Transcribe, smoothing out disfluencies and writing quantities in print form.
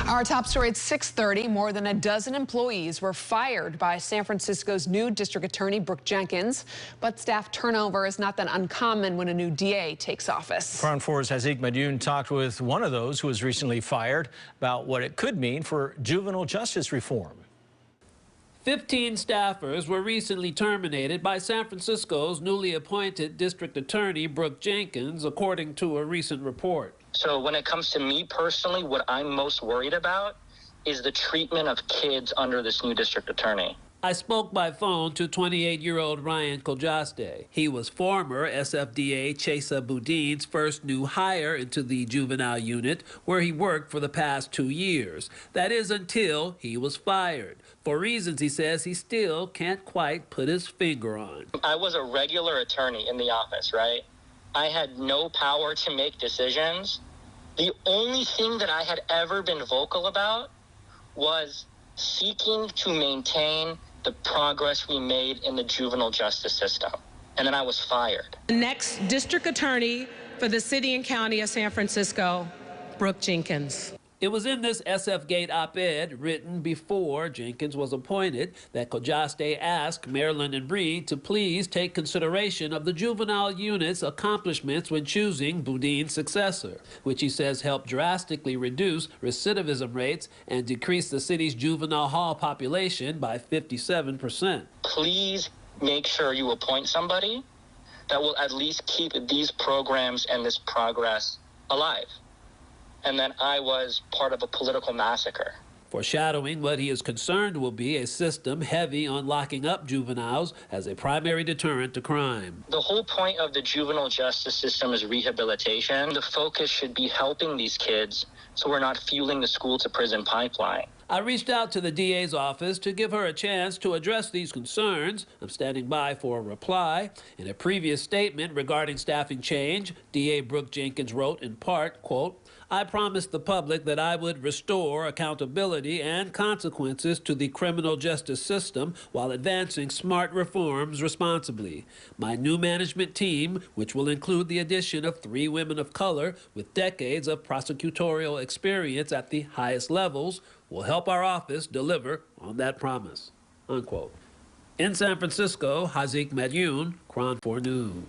Our top story at 6:30, more than a dozen employees were fired by San Francisco's new district attorney, Brooke Jenkins. But staff turnover is not that uncommon when a new DA takes office. KRON 4's Haaziq Madyun talked with one of those who was recently fired about what it could mean for juvenile justice reform. 15 staffers were recently terminated by San Francisco's newly appointed district attorney, Brooke Jenkins, according to a recent report. So when it comes to me personally, what I'm most worried about is the treatment of kids under this new district attorney. I spoke by phone to 28-year-old Ryan Koljaste. He was former SFDA Chesa Boudin's first new hire into the juvenile unit, where he worked for the past 2 years. That is until he was fired, for reasons he says he still can't quite put his finger on. I was a regular attorney in the office, right? I had no power to make decisions. The only thing that I had ever been vocal about was seeking to maintain the progress we made in the juvenile justice system. And then I was fired. Next district attorney for the city and county of San Francisco, Brooke Jenkins. It was in this SF Gate op-ed written before Jenkins was appointed that Koljaste asked Maryland and Breed to please take consideration of the juvenile unit's accomplishments when choosing Boudin's successor, which he says helped drastically reduce recidivism rates and decrease the city's juvenile hall population by 57%. Please make sure you appoint somebody that will at least keep these programs and this progress alive. And then I was part of a political massacre. Foreshadowing what he is concerned will be a system heavy on locking up juveniles as a primary deterrent to crime. The whole point of the juvenile justice system is rehabilitation. The focus should be helping these kids so we're not fueling the school to prison pipeline. I reached out to the DA's office to give her a chance to address these concerns. I'm standing by for a reply. In a previous statement regarding staffing change, DA Brooke Jenkins wrote in part, quote, "I promised the public that I would restore accountability and consequences to the criminal justice system while advancing smart reforms responsibly. My new management team, which will include the addition of 3 women of color with decades of prosecutorial experience at the highest levels, will help our office deliver on that promise." Unquote. In San Francisco, Haaziq Madyun, KRON 4 News.